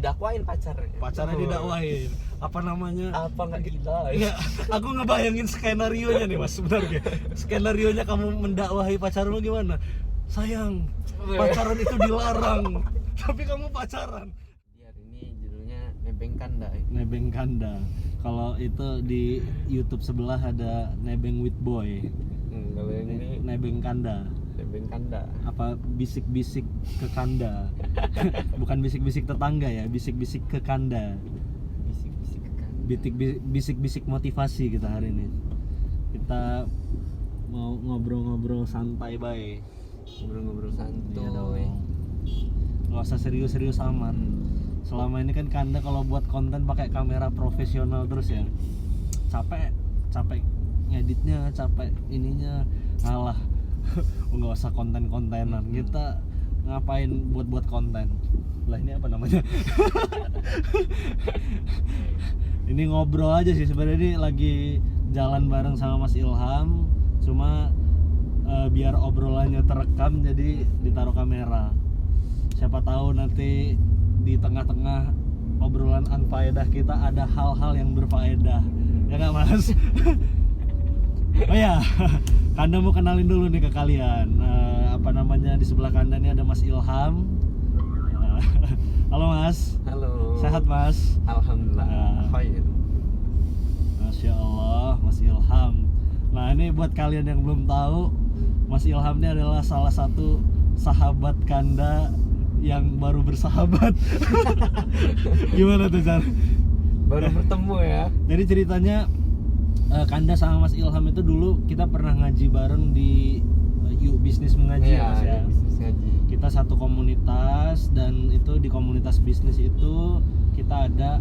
dakwain pacarnya didakwain. Apa namanya? Apa nggak gila Ya, aku ngebayangin skenarionya nih mas sebenarnya. Skenarionya kamu mendakwahi pacarmu gimana? Sayang, pacaran itu dilarang, tapi kamu pacaran. Hari ini judulnya Nebeng Kanda. Nebeng Kanda. Kalau itu di YouTube sebelah ada Nebeng with Boy. Kalau yang ini Nebeng Kanda. Nebeng Kanda. Apa bisik-bisik ke kanda? Bukan bisik-bisik tetangga ya, bisik-bisik ke kanda. Bisik-bisik ke Kanda. Bisik-bisik motivasi kita hari ini. Kita mau ngobrol-ngobrol santai bae. Ngobrol-ngobrol santuy. Iya dong. Nggak usah serius-serius amat. Selama ini kan Kanda kalau buat konten pakai kamera profesional terus ya. Capek ngeditnya, capek ininya. Ngalah. Nggak usah konten-kontenan. Kita ngapain buat konten? Lah ini apa namanya? Ini ngobrol aja sih sebenarnya, ini lagi jalan bareng sama Mas Ilham. Cuma biar obrolannya terekam jadi ditaruh kamera. Siapa tahu nanti di tengah-tengah obrolan anfaedah kita ada hal-hal yang berfaedah. Ya nggak Mas? Oh ya, Kanda mau kenalin dulu nih ke kalian. Apa namanya, di sebelah Kanda ini ada Mas Ilham. Halo Mas. Halo. Sehat Mas? Alhamdulillah. Khair. Masya Allah, Mas Ilham. Nah ini buat kalian yang belum tahu, Mas Ilham ini adalah salah satu sahabat Kanda yang baru bersahabat. Gimana tuh Chan? Baru bertemu ya. Jadi ceritanya Kanda sama Mas Ilham itu dulu kita pernah ngaji bareng di Yuk Bisnis Mengaji ya Mas ya. Bisnis ngaji. Kita satu komunitas, dan itu di komunitas bisnis itu kita ada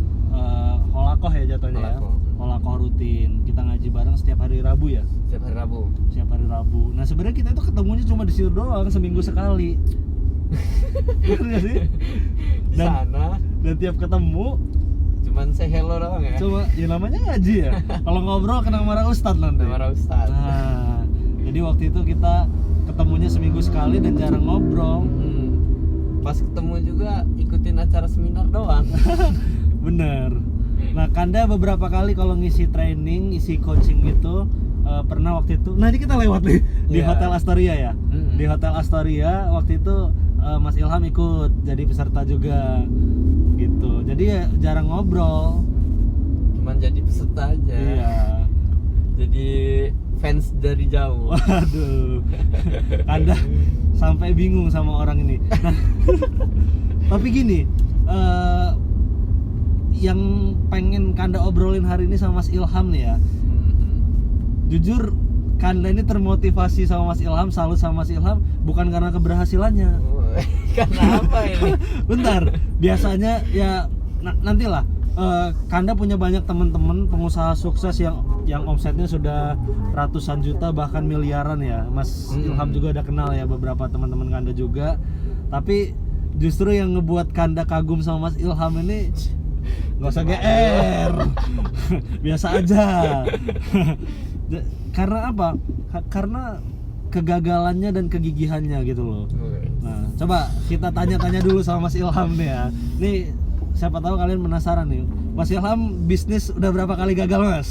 holakoh ya jatuhnya. Holakoh. Ya. Holakoh rutin. Kita ngaji bareng setiap hari Rabu ya. Setiap hari Rabu. Setiap hari Rabu. Nah sebenarnya kita itu ketemunya cuma di situ doang, seminggu sekali. Bener gak sih? Di sana. Dan tiap ketemu Cuman say hello doang ya. cuma ya namanya ngaji ya. Kalau ngobrol kena marah ustadz nanti. Marah ustadz. Nah, jadi waktu itu kita ketemunya seminggu sekali dan jarang ngobrol. Pas ketemu juga ikutin acara seminar doang. Bener. Nah Kanda beberapa kali kalau ngisi training, isi coaching gitu, pernah waktu itu. Nah ini kita lewat nih di Hotel Astoria ya. Di Hotel Astoria waktu itu Mas Ilham ikut jadi peserta juga gitu. Jadi ya jarang ngobrol. Cuman jadi peserta aja. Iya. Jadi fans dari jauh. Waduh. Kanda sampai bingung sama orang ini. Nah, tapi gini, yang pengen Kanda obrolin hari ini sama Mas Ilham nih ya. Jujur Kanda ini termotivasi sama Mas Ilham, salut sama Mas Ilham bukan karena keberhasilannya. Karena apa ini? Bentar, biasanya ya nantilah. Kanda punya banyak teman-teman pengusaha sukses yang omsetnya sudah ratusan juta bahkan miliaran ya. Mas Ilham juga udah kenal ya beberapa teman-teman Kanda juga. Tapi justru yang ngebuat Kanda kagum sama Mas Ilham ini nggak usah GR. Biasa aja. Karena apa? Karena kegagalannya dan kegigihannya gitu loh. Nah, coba kita tanya-tanya dulu sama Mas Ilham nih ya. Nih siapa tahu kalian penasaran nih. Mas Ilham bisnis udah berapa kali gagal Mas?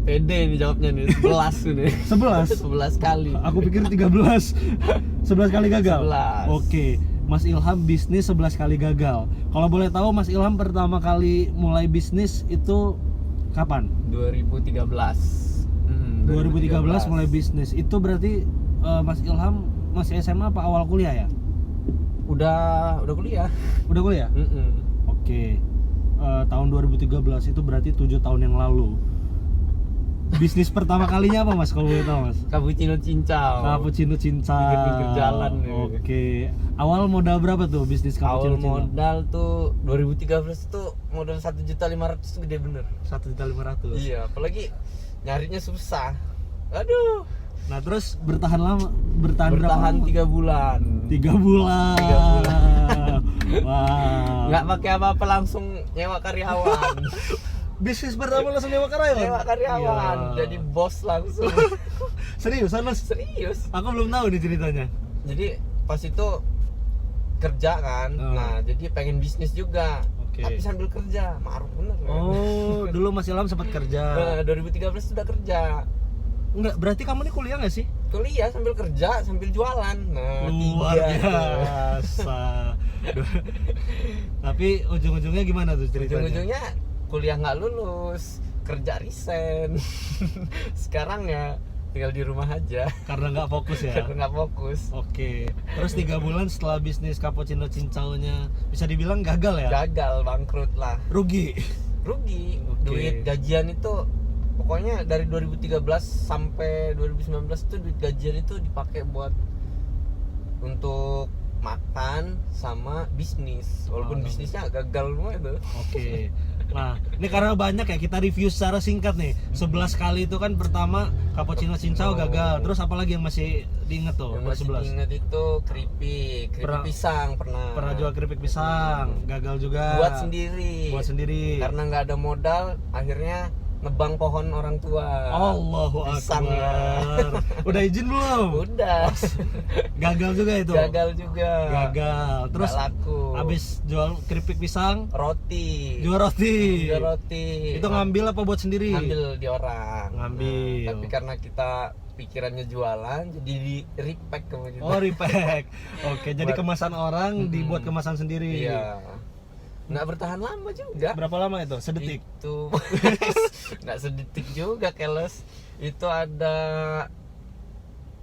Pede nih jawabnya nih, 11 nih. 11? 11 kali. Aku pikir 13. 11 kali gagal? 11. Oke, Mas Ilham bisnis 11 kali gagal. Kalau boleh tahu Mas Ilham pertama kali mulai bisnis itu kapan? 2013. 2013 mulai bisnis. Itu berarti Mas Ilham masih SMA apa awal kuliah ya? Udah kuliah. Udah kuliah? Oke. Tahun 2013 itu berarti 7 tahun yang lalu. Bisnis pertama kalinya apa Mas kalau boleh tahu Mas? Cappuccino Cincau. Cappuccino Cincau. Pinggir jalan nih. Oke. Awal modal berapa tuh bisnis Cappuccino Cincau? Awal modal tuh 2013 tuh modal 1.500.000 tuh gede bener. 1.500.000. Iya, apalagi nyarinya susah. Aduh. Nah terus bertahan berapa lama? 3 bulan. 3 bulan. 3 bulan. Wah. Nggak pakai apa-apa, langsung nyewa karyawan. Bisnis pertama langsung nyewa karyawan? Nyewa karyawan, jadi bos langsung. Seriusan Mas? Serius. Aku belum tahu nih ceritanya. Jadi pas itu kerja kan. Nah, jadi pengen bisnis juga. Oke. Tapi sambil kerja, maruk bener. Oh, dulu Mas Ilham sempat kerja. 2013 sudah kerja. Enggak, berarti kamu nih kuliah nggak sih? Kuliah sambil kerja, sambil jualan. Nah, Luar 3. biasa. Tapi ujung-ujungnya gimana tuh ceritanya? Ujung-ujungnya kuliah nggak lulus, kerja resign. Sekarang ya tinggal di rumah aja. Karena nggak fokus ya. Karena nggak fokus. Oke. Terus 3 bulan setelah bisnis cappuccino cincaunya bisa dibilang gagal ya? Gagal, bangkrut lah. Rugi. Rugi. Oke. Duit gajian itu pokoknya dari 2013 sampai 2019 tuh duit gajian itu dipakai buat untuk makan sama bisnis. Walaupun bisnisnya gagal semua itu. Oke. Nah, ini karena banyak ya kita review secara singkat nih. 11 kali itu kan pertama cappuccino cincau gagal. Terus apalagi yang masih diinget tuh? Yang masih 11. ingat itu keripik pisang pernah. Pernah jual keripik pisang, gagal juga. Buat sendiri. Karena Karena nggak ada modal, akhirnya nebang pohon orang tua. Allahu Pisang Akbar. Udah izin belum? Udah. Gagal juga itu. Gagal juga. Gagal. Terus Nggak laku. abis jual keripik pisang, Roti. jual roti. Jual roti. Itu ngambil apa buat sendiri? Ngambil di orang. Ngambil. Nah, tapi karena kita pikirannya jualan, jadi di repack sama kita. Oh, repack. Oke, jadi Buat- kemasan orang dibuat kemasan sendiri. Iya. Nggak bertahan lama juga. Berapa lama itu? Sedetik. Itu nggak sedetik juga, keles. Itu ada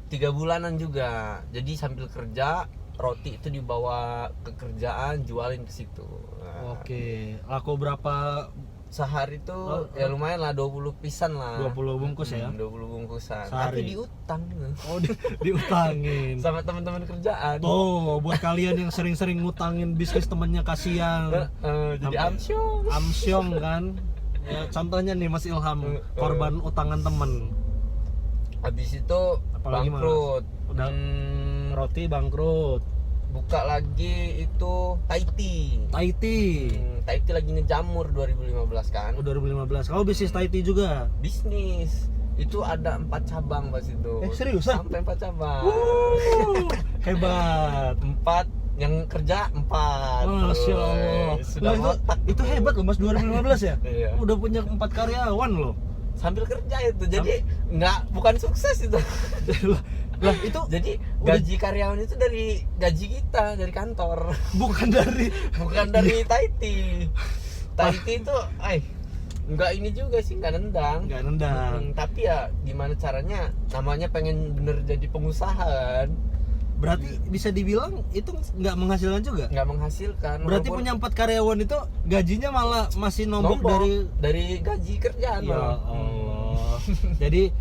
3 bulanan juga. Jadi sambil kerja, roti itu dibawa ke kerjaan, jualin ke situ. Nah, Oke. Laku berapa? sehari tuh ya lumayan lah, 20 pisan lah. 20 bungkus ya? 20 bungkusan. Sehari. Tapi diutang gitu. Oh, diutangin. Sama teman-teman kerjaan. Tuh, buat kalian yang sering-sering ngutangin bisnis temennya kasihan. Jadi Sampai- amsyong. Amsyong kan. Ya, contohnya nih Mas Ilham, korban utangan temen. Habis itu Apalagi, Mas? bangkrut. Udah Hmm, roti bangkrut. buka lagi itu Taiti. Taiti. Taiti lagi ngejamur 2015 kan. Oh, 2015. Kamu bisnis Taiti juga? Bisnis. Itu ada 4 cabang pas itu. Seriusan? Sampai 4 cabang. Hebat. 4 yang kerja 4. Masya Allah. Sudah Lah, otak. itu hebat loh Mas, 2015 ya? Iya. Udah punya 4 karyawan loh. Sambil kerja itu. Jadi bukan sukses itu. Lah itu Jadi gaji karyawan itu dari gaji kita, dari kantor. bukan dari Bukan dari Taiti. Taiti itu enggak ini juga sih, enggak nendang. nggak nendang. Tapi ya gimana caranya, namanya pengen bener jadi pengusaha kan. Berarti bisa dibilang itu nggak menghasilkan juga. Nggak menghasilkan. Berarti walaupun punya 4 karyawan itu gajinya malah masih nombok dari gaji kerjaan Ya malah. Allah. Jadi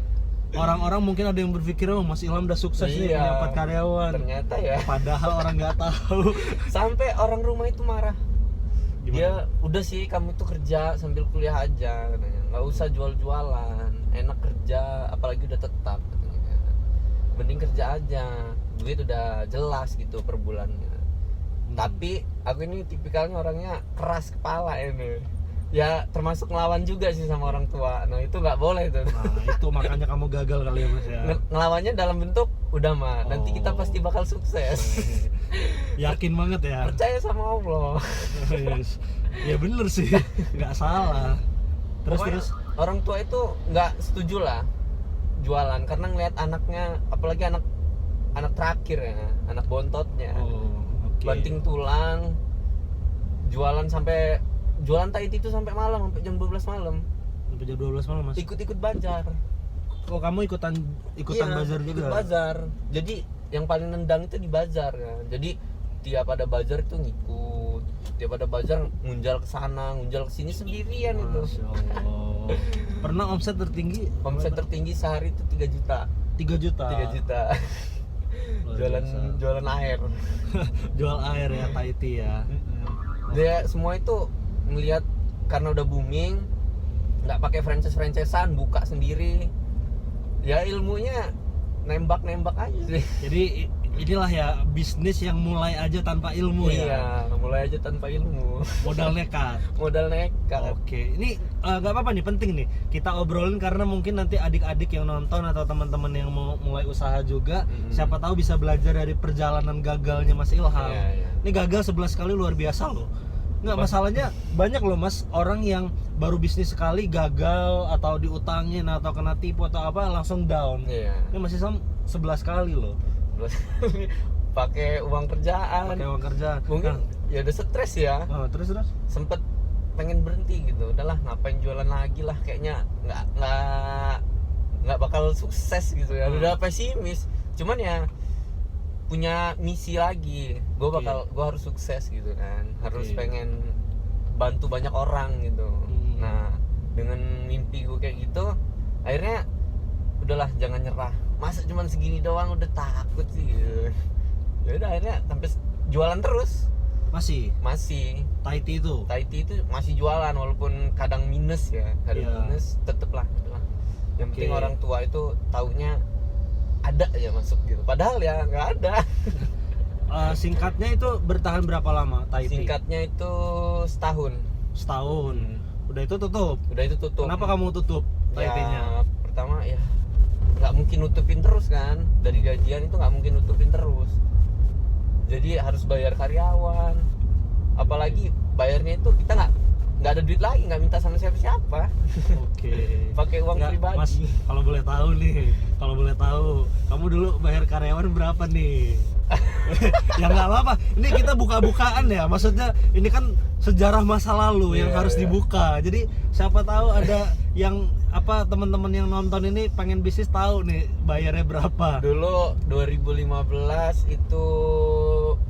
orang-orang mungkin ada yang berpikir, oh Mas Ilham udah sukses nih Iya. punya 4 karyawan. Ternyata ya. Padahal orang nggak tahu. Sampai orang rumah itu marah. Gimana? Dia udah sih, kamu itu kerja sambil kuliah aja katanya. Nggak usah jual-jualan. Enak kerja, apalagi udah tetap katanya. Mending kerja aja. Duit udah jelas gitu per bulannya. Tapi aku ini tipikalnya orangnya keras kepala ini. Ya termasuk ngelawan juga sih sama orang tua. Nah itu nggak boleh tuh. Nah, itu makanya kamu gagal kali ya Mas ya. Ngelawannya dalam bentuk udah mah nanti kita pasti bakal sukses. Yakin banget ya. Percaya sama Allah. Yes. Ya bener sih, nggak salah. Terus Pokoknya terus orang tua itu nggak setuju lah jualan karena ngelihat anaknya, apalagi anak terakhir ya, anak bontotnya, oke. banting tulang, jualan Taiti itu sampai malam, sampai jam 12 malam. Sampai jam 12 malam Mas. Ikut bazar. Oh, kamu ikutan bazar juga. Ikut bazar. Jadi yang paling nendang itu di bazar ya. Jadi tiap ada bazar itu ngikut. Tiap ada bazar ngunjal ke sana, ngunjal ke sini sendirian itu. Masya Allah. Pernah omset tertinggi? Omset tertinggi sehari itu 3 juta. 3 juta. 3 juta. Luar biasa. jualan air. Jual air ya Taiti ya. Dia semua itu melihat karena udah booming, nggak pakai franchise-franchisean, buka sendiri. Ya ilmunya nembak aja sih. Jadi inilah ya bisnis yang mulai aja tanpa ilmu ya. Iya, mulai aja tanpa ilmu. Modal nekat. Modal nekat. Oke, ini nggak apa-apa nih, penting nih kita obrolin karena mungkin nanti adik-adik yang nonton atau teman-teman yang mau mulai usaha juga, siapa tahu bisa belajar dari perjalanan gagalnya Mas Ilham. Iya, iya. Ini gagal 11 kali luar biasa loh. Nggak, masalahnya banyak loh Mas orang yang baru bisnis sekali gagal atau diutangin atau kena tipu atau apa langsung down. Iya. Ini Mas Ilham 11 kali loh. Pakai uang kerjaan. Pakai uang kerja. Mungkin ya udah stres ya. Terus Sempet pengen berhenti gitu. Udahlah, ngapain jualan lagi lah, kayaknya nggak bakal sukses gitu ya. Udah pesimis. Cuman ya punya misi lagi. Gue harus sukses gitu kan. Harus pengen bantu banyak orang gitu. Nah, dengan mimpi gue kayak gitu, akhirnya udahlah, jangan nyerah. Masa cuman segini doang udah takut sih gitu. Ya udah, akhirnya sampai jualan terus. Masih Thai tea itu masih jualan walaupun kadang minus ya. Minus tetep lah. Yang penting orang tua itu taunya ada ya masuk gitu. Padahal ya nggak ada. Singkatnya itu bertahan berapa lama Thai tea? Singkatnya itu setahun. Udah itu tutup. Kenapa kamu tutup Thai tea-nya? Pertama ya nggak mungkin nutupin terus kan. Dari gajian itu nggak mungkin nutupin terus. Jadi harus bayar karyawan. Apalagi bayarnya itu kita nggak ada duit lagi, nggak minta sama siapa-siapa. Pakai uang pribadi. Mas, kalau boleh tahu, kamu dulu bayar karyawan berapa nih? Ya nggak apa-apa. Ini kita buka-bukaan ya. Maksudnya ini kan sejarah masa lalu yang harus dibuka. Jadi siapa tahu ada yang teman-teman yang nonton ini pengen bisnis tahu nih bayarnya berapa. Dulu 2015 itu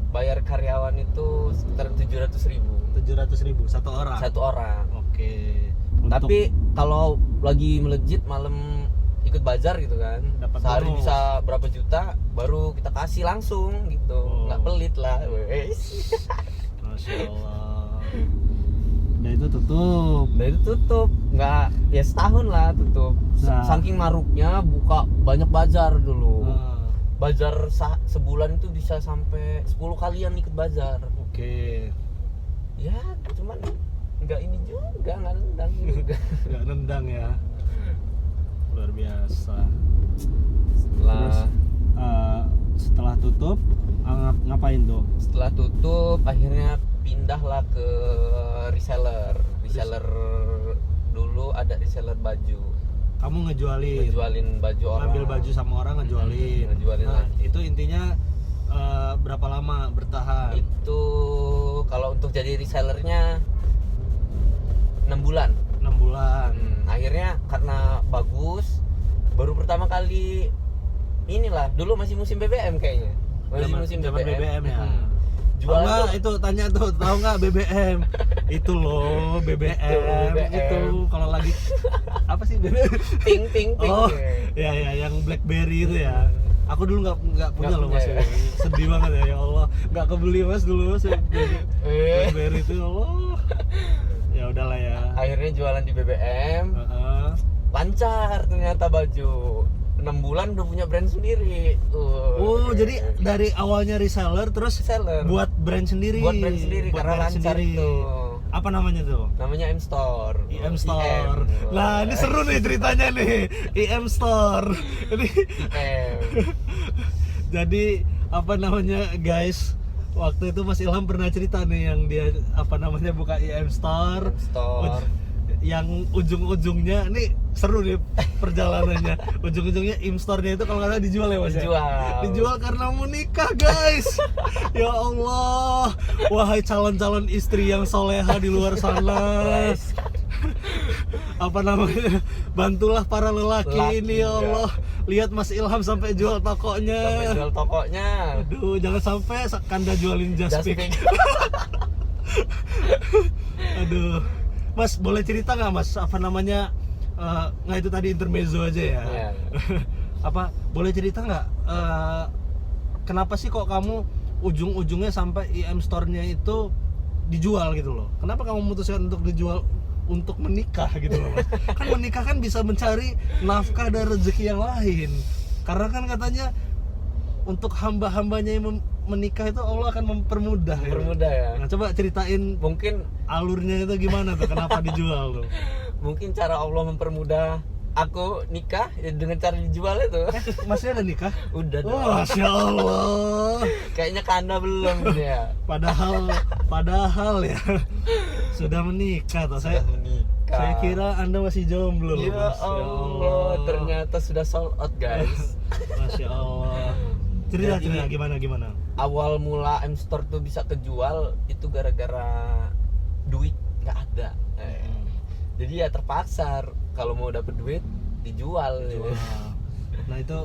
bayar karyawan itu sekitar 700.000 satu orang. Oke. Tapi kalau lagi melejit malam ikut bazar gitu kan, dapat sehari bonus. bisa berapa juta, baru kita kasih langsung gitu. Nggak pelit lah. Masya Allah. Udah itu tutup. Nggak, ya setahun lah tutup. Saking maruknya buka banyak bazar dulu. Bazar sebulan itu bisa sampai 10 kalian ikut bazar. Oke. Ya cuman nggak ini juga, nggak nendang juga. Nggak nendang ya. Luar biasa. Setelah tutup ngapain tuh? Setelah tutup akhirnya pindahlah ke reseller. Dulu ada reseller baju. Kamu ngejualin baju orang. Ngambil baju sama orang ngejualin. Lagi. Itu intinya berapa lama bertahan? Itu kalau untuk jadi resellernya 6 bulan. Akhirnya karena bagus, baru pertama kali inilah, dulu masih musim BBM kayaknya. Musim BBM ya. Jualan itu tanya tuh, tahu nggak BBM? Itu loh BBM. Itu kalau lagi apa sih BBM? Ting. Oh, ya yang BlackBerry itu ya. Aku dulu nggak punya loh Mas. Ya. Sedih banget ya Allah. Nggak kebeli Mas dulu Mas. BlackBerry itu Allah. Ya udahlah ya. Akhirnya jualan di BBM. Lancar ternyata baju. 6 bulan udah punya brand sendiri. Jadi dari awalnya reseller terus buat brand sendiri. Karena lancar itu. Apa namanya tuh? Namanya M Store. IM Store. Nah, ini seru nih ceritanya nih. IM Store. Ini Jadi apa namanya guys? Waktu itu Mas Ilham pernah cerita nih yang dia buka IM Store. Yang ujung-ujungnya ini seru nih perjalanannya. Ujung-ujungnya IM Store-nya itu kalau nggak salah dijual ya Mas. Dijual karena mau nikah guys. Ya Allah, wahai calon-calon istri yang soleha di luar sana. Bantulah para lelaki ini ya Allah. Lihat Mas Ilham sampai jual tokonya. Aduh, jangan sampai Kanda jualin Jaspik. Aduh. Mas, boleh cerita nggak Mas, nggak itu tadi intermezzo aja ya. Boleh cerita nggak, kenapa sih kok kamu ujung-ujungnya sampai IM Store-nya itu dijual gitu loh? Kenapa kamu memutuskan untuk dijual untuk menikah gitu loh Mas? Kan menikah kan bisa mencari nafkah dan rezeki yang lain. Karena kan katanya untuk hamba-hambanya yang menikah itu Allah akan mempermudah ya. Nah, coba ceritain mungkin alurnya itu gimana tuh, kenapa dijual tuh? Mungkin cara Allah mempermudah aku nikah ya dengan cara dijual itu. Masih ada nikah? Udah Oh, dong. Masya Allah. Kayaknya Kanda belum ya. Padahal ya sudah menikah toh. Sudah menikah. Saya kira Anda masih jomblo. Ya Masya Allah, ternyata sudah sold out guys. Masya Allah. Cerita gimana? Awal mula M Store tuh bisa kejual itu gara-gara duit nggak ada. Jadi ya terpaksa kalau mau dapet duit dijual. Dijual. Nah itu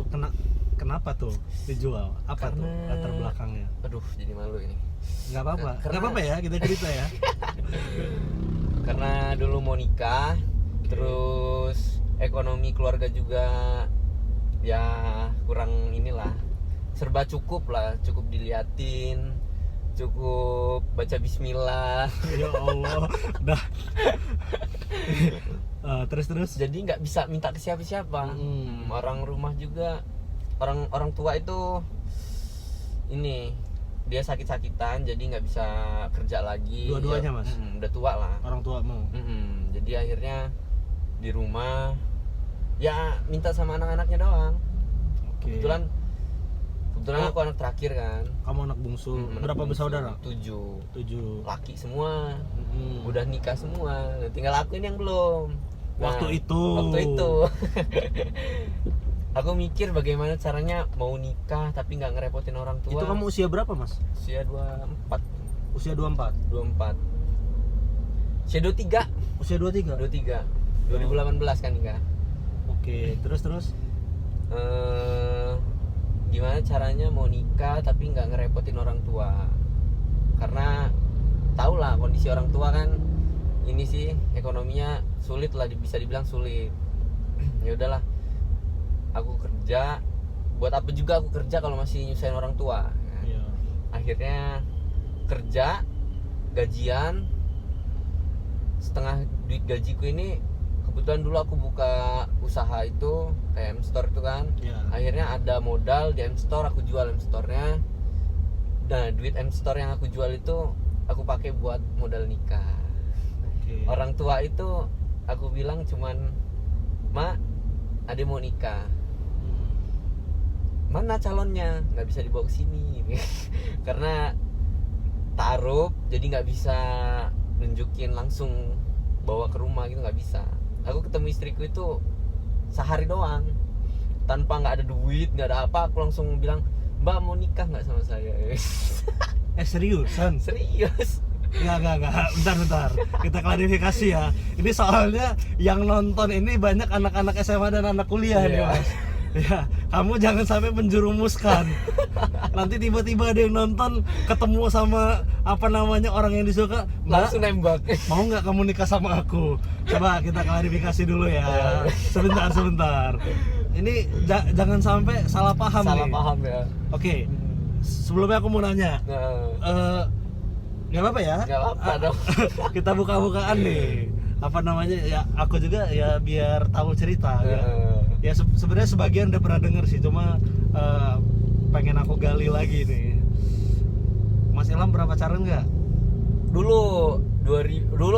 kenapa tuh dijual? Apa tuh Karena- latar belakangnya? Aduh, jadi malu ini. Nggak apa-apa. Karena- Nggak apa-apa ya kita cerita ya. Karena dulu mau nikah, terus ekonomi keluarga juga ya kurang inilah, serba cukup diliatin, cukup baca bismillah. Ya Allah. Dah. Terus. Jadi nggak bisa minta ke siapa-siapa. Orang rumah juga, orang tua itu ini dia sakit-sakitan, jadi nggak bisa kerja lagi. Dua-duanya, Ya, Mas? udah tua lah. Orang tua mau. Jadi akhirnya di rumah ya minta sama anak-anaknya doang. Oke. Kebetulan aku anak terakhir kan. Kamu anak bungsu. Anak Berapa bungsu, bersaudara? 7. 7. Laki semua. Mm. Udah nikah semua. Tinggal aku ini yang belum. Waktu itu. Aku mikir bagaimana caranya mau nikah tapi nggak ngerepotin orang tua. Itu kamu usia berapa, Mas? usia 24. Usia 24. 24. Usia 23. Usia 23. 23. 2018 kan nikah. Oke, terus. Gimana caranya mau nikah tapi nggak ngerepotin orang tua, karena tau lah kondisi orang tua kan ini sih ekonominya sulit lah, bisa dibilang sulit. Ya udahlah, aku kerja, buat apa juga aku kerja kalau masih nyusahin orang tua. Iya. Akhirnya kerja gajian, setengah duit gajiku ini kebetulan dulu aku buka usaha itu kayak M Store itu kan. Iya. Akhirnya ada modal di M Store, aku jual M Store-nya. Nah, duit M Store yang aku jual itu aku pakai buat modal nikah. Oke. Orang tua itu aku bilang cuman, "Ma, Ade mau nikah. Mana calonnya? Nggak bisa dibawa ke sini." Karena taruh, jadi nggak bisa nunjukin langsung bawa ke rumah gitu, nggak bisa. Aku ketemu istriku itu sehari doang, tanpa nggak ada duit, nggak ada apa, aku langsung bilang, "Mbak mau nikah nggak sama saya?" Seriusan? Serius. Enggak. Bentar. Kita klarifikasi ya. Ini soalnya yang nonton ini banyak anak-anak SMA dan anak kuliah nih, Iya. Mas. Ya, kamu jangan sampai menjerumuskan. Nanti tiba-tiba ada yang nonton ketemu sama orang yang disuka, "Mbak, Langsung nembak. mau nggak kamu nikah sama aku?" Coba kita klarifikasi dulu ya. Sebentar. Ini jangan sampai salah paham Salah nih. paham ya. Oke. Sebelumnya aku mau nanya. Nah, Nggak apa-apa ya? nggak apa dong. Kita buka-bukaan nih. Apa namanya? Ya aku juga ya biar tahu cerita. Ya sebenarnya sebagian udah pernah denger sih, cuma pengen aku gali lagi nih. Mas Ilham pernah pacaran nggak? Dulu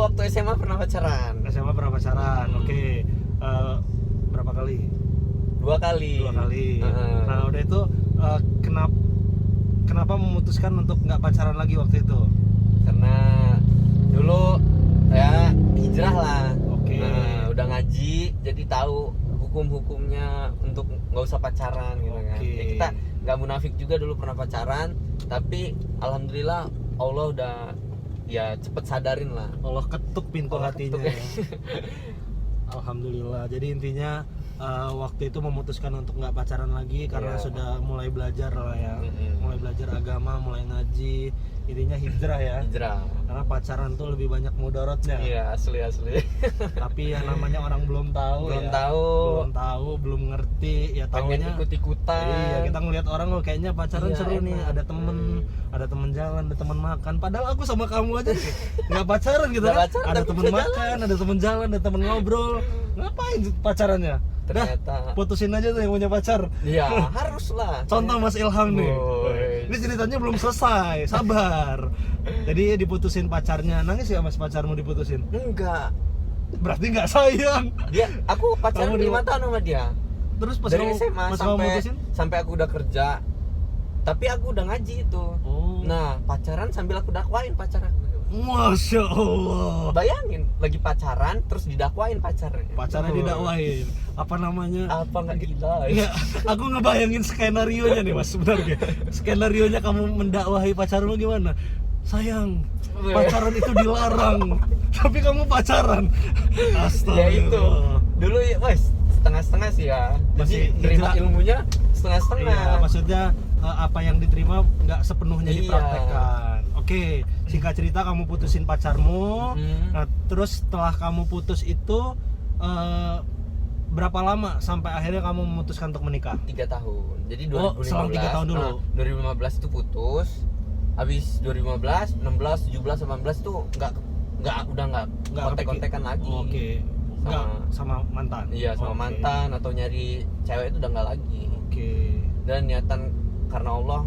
waktu SMA pernah pacaran. SMA pernah pacaran. Oke. Berapa kali? 2 kali. 2 kali. Heeh. Nah udah itu kenapa memutuskan untuk nggak pacaran lagi waktu itu? Karena dulu ya hijrah lah. Oke. Nah, udah ngaji jadi tahu hukum-hukumnya untuk nggak usah pacaran gitu kan. Oke. Ya, kita nggak munafik juga, dulu pernah pacaran, tapi alhamdulillah Allah udah ya cepet sadarin lah. Allah ketuk pintu Allah hatinya. ketuk ya. Alhamdulillah. Jadi intinya waktu itu memutuskan untuk nggak pacaran lagi karena Iya. sudah mulai belajar lah ya. Mm-mm. Mulai belajar agama, mulai ngaji. Intinya hijrah ya. Hijrah. Karena pacaran tuh lebih banyak mudaratnya. Iya, asli. Tapi yang namanya orang belum tahu Belum ya. tahu. Belum ngerti ya, Pengen taunya ikut-ikutan. iya, kita ngelihat orang oh kayaknya pacaran Iya, seru nih, enak. ada temen jalan, ada temen makan. Padahal aku sama kamu aja nggak pacaran gitu Nggak kan. pacaran, Ada tapi temen bisa makan, ada temen jalan, ada temen ngobrol. Ngapain pacarannya? Ternyata. Putusin aja tuh yang punya pacar. Iya, harus lah. Contoh Mas Ilham nih. Woi. Ini ceritanya belum selesai, sabar. Jadi diputusin pacarnya. Nangis ya Mas pacarmu diputusin? Enggak. Berarti nggak sayang. Aku pacaran Kamu 5 tahun sama dia. Terus pas Dari kamu SMA pas kamu mutusin? sampai aku udah kerja. Tapi aku udah ngaji itu. Oh. Nah, pacaran sambil aku dakwain pacaran. Masya Allah. Bayangin, lagi pacaran terus didakwain pacarnya. Pacarnya didakwain. Apa namanya? Apa nggak gila? Ya, aku ngebayangin skenario nya nih mas sebenarnya. Skenario nya kamu mendakwahi pacarmu gimana? Sayang, pacaran itu dilarang. Tapi kamu pacaran. Astaga. Ya itu. Dulu ya, wes setengah-setengah sih ya. Masih Jadi terima hijrah. ilmunya setengah-setengah. Iya, maksudnya apa yang diterima nggak sepenuhnya Iya. dipraktekkan. Oke, singkat cerita kamu putusin pacarmu. Nah, terus setelah kamu putus itu berapa lama sampai akhirnya kamu memutuskan untuk menikah? 3 tahun. Jadi 2015. Oh, selang 3 tahun dulu. 2015 itu putus. Habis 2015, 16, 17, 18 tuh nggak udah nggak kontek-kontekan lagi. Oke. Nggak sama mantan. Iya, sama Oke. mantan atau nyari cewek itu udah nggak lagi. Oke. Dan niatan karena Allah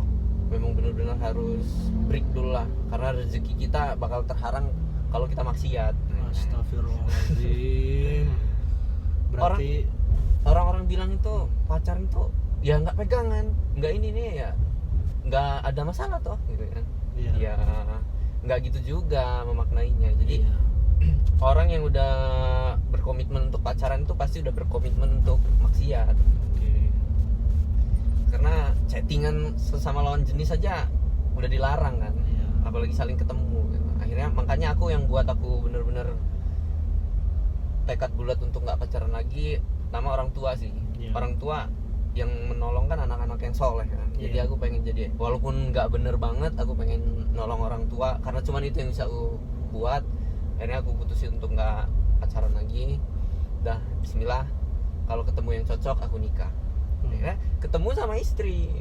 memang benar-benar harus break dulu lah, karena rezeki kita bakal terharang kalau kita maksiat. Astagfirullahaladzim. Berarti Orang-orang bilang itu pacaran tuh ya nggak pegangan, nggak ini nih ya, nggak ada masalah toh gitu kan. Iya. Ya nggak gitu juga memaknainya. Jadi iya. orang yang udah berkomitmen untuk pacaran itu pasti udah berkomitmen untuk maksiat. Oke. Karena chattingan sesama lawan jenis aja udah dilarang kan. Iya. Apalagi saling ketemu gitu. Akhirnya makanya aku yang buat aku bener-bener tekad bulat untuk nggak pacaran lagi, nama orang tua sih. Iya. Orang tua yang menolong kan anak-anak yang soleh kan. Jadi Iya. aku pengen jadi, walaupun nggak bener banget, aku pengen nolong orang tua karena cuman itu yang bisa aku buat. Akhirnya aku putusin untuk nggak pacaran lagi. Dah Bismillah, kalau ketemu yang cocok aku nikah. Akhirnya ketemu sama istri.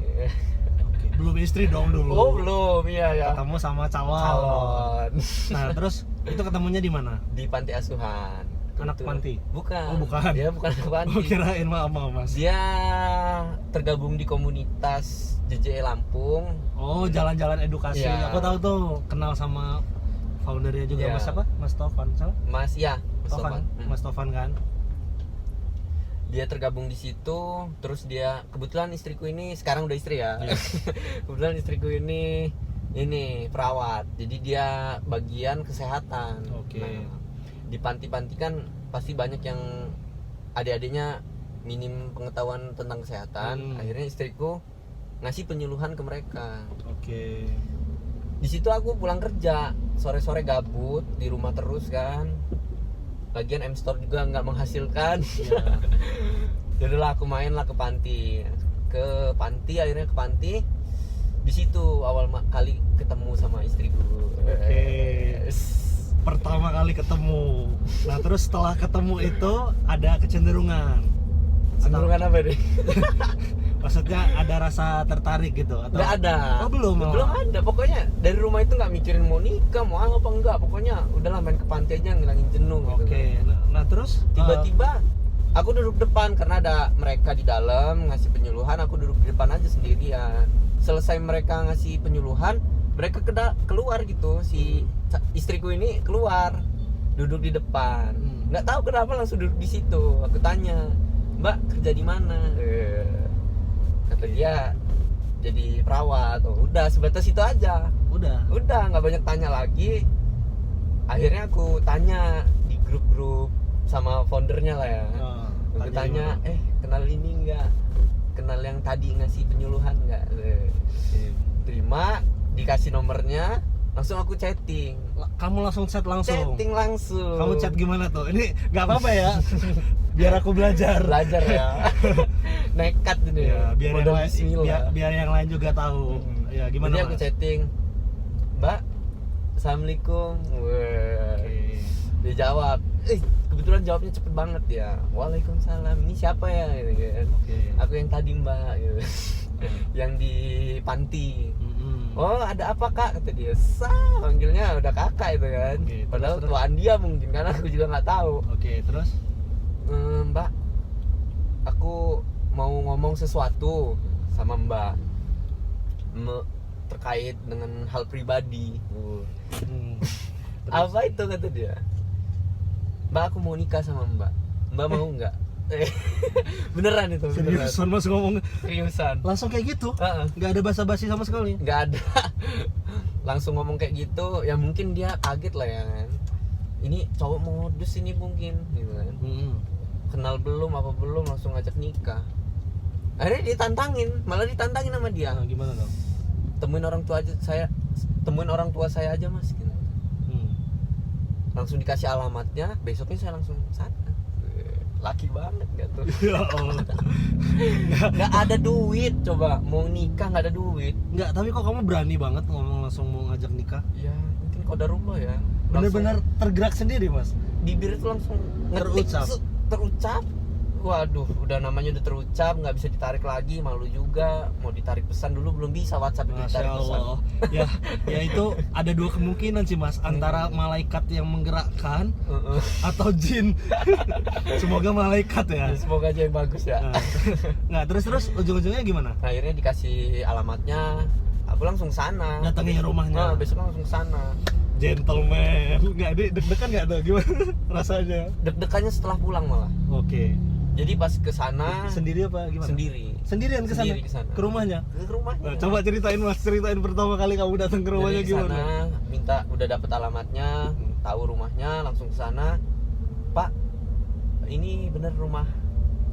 Oke. Belum istri dong dulu. Oh belum, iya ya. Ketemu sama calon. Nah, terus itu ketemunya di mana? Di panti asuhan. Anak Itu. panti? Bukan. Oh, bukan. Dia bukan anak panti. Oh, kirain maaf mas. Dia tergabung di komunitas JJE Lampung. Oh, jalan-jalan edukasi. Iya. Aku tahu tuh, kenal sama foundernya juga. Iya. Mas apa? Mas Tovan, salah? Mas ya, Mas Tovan. Tovan. Mas Tovan kan? Dia tergabung di situ, terus dia kebetulan istriku ini sekarang udah istri ya. Iya. Kebetulan istriku ini perawat. Jadi dia bagian kesehatan. Oke. Nah, di panti-panti kan pasti banyak yang adik-adiknya minim pengetahuan tentang kesehatan. Akhirnya istriku ngasih penyuluhan ke mereka. Oke. Di situ aku pulang kerja, sore-sore gabut di rumah terus kan. Lagian M-Store juga nggak menghasilkan. Iya. Jadilah aku main lah ke panti. Akhirnya ke panti. Di situ awal kali ketemu sama istriku. Oke. Pertama kali ketemu. Nah, terus setelah ketemu itu ada kecenderungan. Cenderungan apa deh? Maksudnya ada rasa tertarik gitu atau? Nggak ada. Oh, belum. Belum ada. Pokoknya dari rumah itu nggak mikirin mau nikah, mau apa enggak. Pokoknya udahlah main ke panti aja ngilangin jenuh gitu. Oke. Nah, terus Tiba-tiba aku duduk depan karena ada mereka di dalam ngasih penyuluhan, aku duduk di depan aja sendirian. Selesai mereka ngasih penyuluhan, mereka keluar gitu, si istriku ini keluar duduk di depan. Nggak tahu kenapa langsung duduk di situ. Aku tanya, Mbak kerja di mana? Kata dia jadi perawat. Oh, udah sebatas itu aja. udah. Nggak banyak tanya lagi. Akhirnya aku tanya di grup-grup sama foundernya lah ya. Aku tanya, kenal ini nggak? Kenal yang tadi ngasih penyuluhan nggak? Terima, dikasih nomornya, langsung aku chatting. Kamu langsung chat langsung? Chatting langsung. Kamu chat gimana tuh? Ini nggak apa-apa ya? Biar aku belajar. Belajar ya. Nekat ini Ya, biar yang lain, bismillah. biar yang lain juga tahu. Ya, gimana? Jadi aku Mas? chatting, Mbak, Assalamualaikum. Wah. Oke. Dia jawab, kebetulan jawabnya cepet banget ya. Waalaikumsalam. Ini siapa ya? Gitu kan. Oke. Aku yang tadi Mbak. Gitu. Yang di panti. Oh ada apa kak, kata dia. Panggilnya udah kakak itu kan. Oke, Padahal terus. tuaan dia mungkin, karena aku juga nggak tahu. Oke, terus? Mbak, aku mau ngomong sesuatu sama Mbak terkait dengan hal pribadi. Terus? Apa itu, kata dia. Mbak aku mau nikah sama Mbak mau nggak? Beneran itu, beneran. Seriusan Mas ngomong Seriusan. langsung kayak gitu? Heeh. Nggak ada basa-basi sama sekali? Nggak ada. Langsung ngomong kayak gitu, ya mungkin dia kaget lah ya kan. Ini cowok mau modus ini mungkin gitu kan. Kenal belum apa belum langsung ngajak nikah. Akhirnya malah ditantangin sama dia. Nah, gimana dong? Temuin orang tua saya aja Mas gitu. Langsung dikasih alamatnya, besoknya saya langsung sana. Laki banget gak tuh? Ya Allah. Nggak ada duit, coba mau nikah nggak ada duit. Nggak, tapi kok kamu berani banget ngomong langsung mau ngajak nikah? Ya mungkin qadarullah ya. Bener-bener tergerak sendiri Mas? Bibir itu langsung ngetik, terucap. Waduh, udah namanya udah terucap, nggak bisa ditarik lagi, malu juga. Mau ditarik pesan dulu belum bisa, WhatsApp itu Masya ditarik pesan. Allah. Ya itu ada dua kemungkinan sih Mas, antara malaikat yang menggerakkan atau jin. Semoga malaikat ya. Semoga aja yang bagus ya. Nah terus ujung-ujungnya gimana? Akhirnya dikasih alamatnya, aku langsung sana. Datangin rumahnya. Besok langsung sana. Gentleman. Nggak, deg-degan nggak tuh? Gimana rasanya? Deg-degannya setelah pulang malah. Oke. Jadi pas ke sana Sendiri apa gimana? Sendirian ke sana? Ke rumahnya? Ke rumahnya. Nah, coba ceritain pertama kali kamu datang ke rumahnya. Jadi gimana? Sana, minta udah dapet alamatnya, tahu rumahnya, langsung ke sana. Pak, ini bener rumah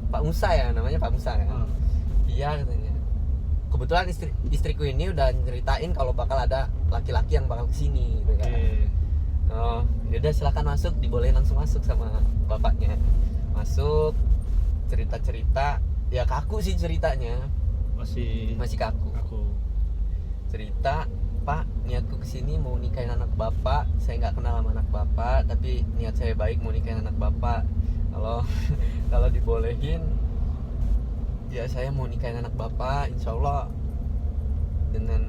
Pak Musa ya, namanya Pak Musa kan? Iya katanya. Kebetulan istriku ini udah nyeritain kalau bakal ada laki-laki yang bakal kesini, gitu kan? Oh, yaudah silakan masuk, dibolehin langsung masuk sama bapaknya. Masuk, cerita-cerita, ya kaku sih ceritanya. Masih kaku. Cerita, Pak, niatku kesini mau nikahin anak bapak. Saya nggak kenal sama anak bapak, tapi niat saya baik mau nikahin anak bapak. Kalau dibolehin, ya saya mau nikahin anak bapak. Insya Allah dengan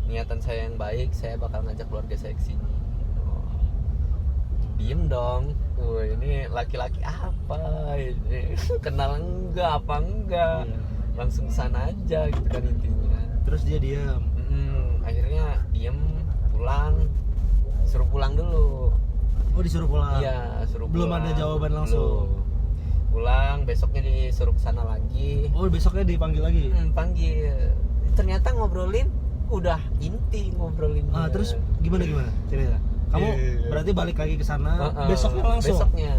niatan saya yang baik, saya bakal ngajak keluarga saya kesini. Diem dong. Ini laki-laki apa ini? Kenal enggak apa enggak? Langsung sana aja gitu kan intinya. Terus dia diam. Akhirnya diem, pulang. Suruh pulang dulu. Oh, disuruh pulang? Iya, suruh Belum pulang. ada jawaban langsung? Belum. Pulang, besoknya disuruh kesana lagi. Oh, besoknya dipanggil lagi? Panggil. Ternyata ngobrolin udah inti ngobrolin. Terus gimana cerita? Kamu berarti balik lagi ke sana, besoknya langsung? Besoknya.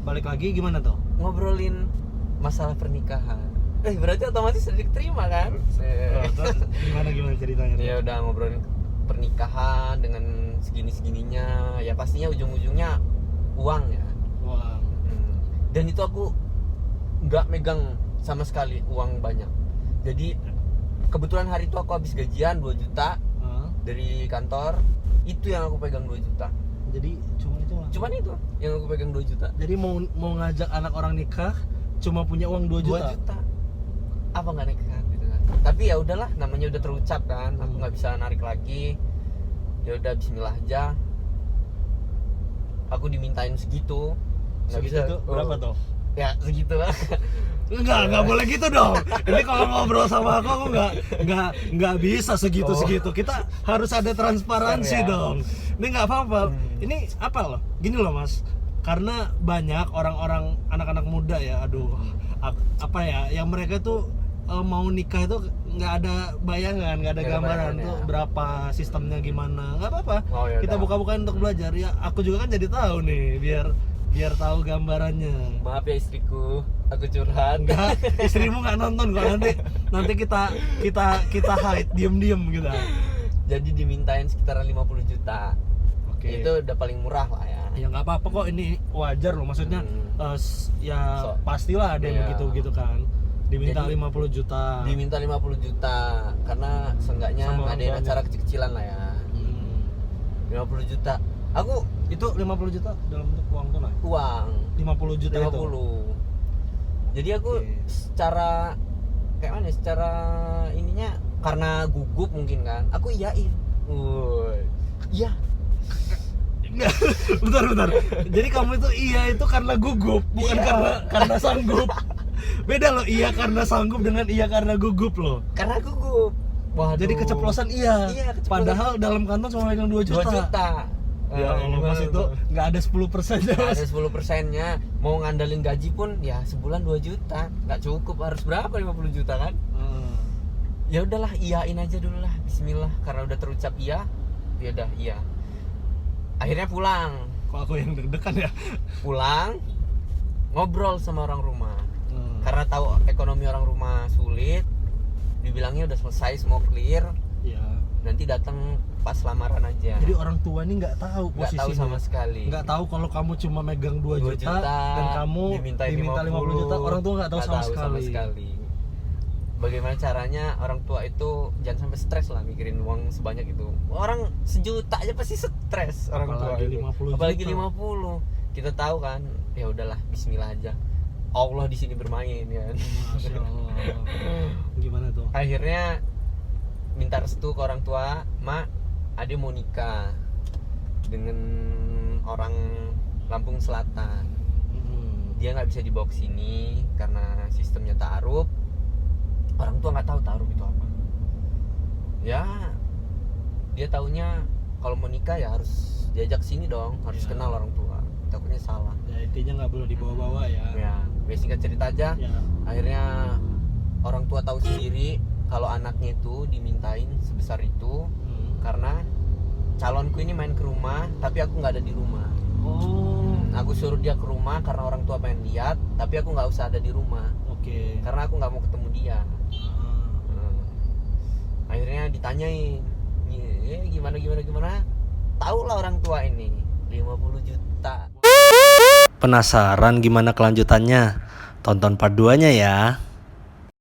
Balik lagi gimana tuh? Ngobrolin masalah pernikahan. Berarti otomatis sudah diterima kan? Terus gimana ceritanya? Ya udah ngobrolin pernikahan dengan segini-segininya. Ya pastinya ujung-ujungnya uang ya. Uang. Dan itu aku nggak megang sama sekali uang banyak. Jadi kebetulan hari itu aku habis gajian 2 juta dari kantor. Itu yang aku pegang 2 juta. Jadi cuman itu yang aku pegang 2 juta. Jadi mau ngajak anak orang nikah cuma punya uang 2 juta. 2 juta. Apa nggak nikah gitu kan. Tapi ya udahlah, namanya udah terucap kan. Aku nggak bisa narik lagi. Ya udah bismillah aja. Aku dimintain segitu. Nggak bisa. Berapa tuh? Ya segitu lah. Enggak boleh gitu dong. Ini kalau ngobrol sama aku nggak bisa segitu. Kita harus ada transparansi dong. Ini nggak apa-apa. Ini apa loh? Gini loh Mas. Karena banyak orang-orang anak-anak muda ya, apa ya, yang mereka tuh mau nikah itu nggak ada bayangan, nggak ada gambaran tuh berapa sistemnya gimana. Nggak apa-apa. Kita buka-bukaan untuk belajar. Ya aku juga kan jadi tahu nih, biar tahu gambarannya. Maaf ya istriku, aku curhat. Enggak, istrimu nggak nonton kok, nanti kita hide diem gitu. Jadi dimintain sekitaran 50 juta. Oke. Itu udah paling murah lah ya. Ya nggak apa-apa kok, ini wajar loh, maksudnya pastilah ada yang begitu kan. Diminta jadi, 50 juta. Diminta 50 juta karena seenggaknya ngadain acara kecil-kecilan lah ya. 50 juta. Aku itu 50 juta dalam bentuk uang tunai? Uang 50 juta 50. Itu? Jadi aku secara kayak mana? Secara ininya karena gugup mungkin kan. Aku iyain. Iya. Bentar. Jadi kamu itu iya itu karena gugup, bukan karena sanggup. Beda loh, iya karena sanggup dengan iya karena gugup loh. Karena gugup. Waduh. Jadi keceplosan iya. Keceplosan. Padahal dalam kantong cuma megang 2 juta. 2 juta. Ya Allah mas, itu nggak ada 10% ya Nggak mas. ada 10%-nya. Mau ngandalin gaji pun ya sebulan 2 juta, nggak cukup, harus berapa, 50 juta kan. Ya udahlah, iyain aja dulu lah, bismillah, karena udah terucap iya, ya udah iya. Akhirnya pulang Kok aku yang deg-degan ya? ngobrol sama orang rumah. Karena tahu ekonomi orang rumah sulit, dibilangnya udah selesai, semua clear, Ya. nanti datang pas lamaran aja. Jadi orang tua ini nggak tahu nggak posisinya. tahu sama sekali. Nggak tahu kalau kamu cuma megang 2 2 juta, dan kamu diminta diminta 50 juta, orang tua nggak tahu sama sekali. Bagaimana caranya orang tua itu jangan sampai stres lah mikirin uang sebanyak itu. Orang 1 juta aja pasti stres orang Apalagi tua. 50 Apalagi juta. 50. Kita tahu kan, ya udahlah, bismillah aja. Allah di sini bermain kan. Masya Allah. Gimana tuh? Akhirnya minta restu ke orang tua, "Mak, Ade mau nikah dengan orang Lampung Selatan. Dia nggak bisa dibawa ke sini karena sistemnya ta'aruf." Orang tua nggak tahu ta'aruf itu apa. Ya, dia taunya kalau mau nikah ya harus diajak sini dong, harus Ya. kenal orang tua. Takutnya salah. Ya intinya nggak boleh dibawa-bawa ya. Ya, singkat cerita aja. Ya. Akhirnya orang tua tahu sendiri kalau anaknya itu dimintain sebesar itu karena calonku ini main ke rumah, tapi aku nggak ada di rumah. Aku suruh dia ke rumah karena orang tua pengen lihat, tapi aku nggak usah ada di rumah Oke. karena aku nggak mau ketemu dia. Akhirnya ditanyain, gimana, tahu lah orang tua ini 50 juta. Penasaran gimana kelanjutannya? Tonton part 2-nya ya.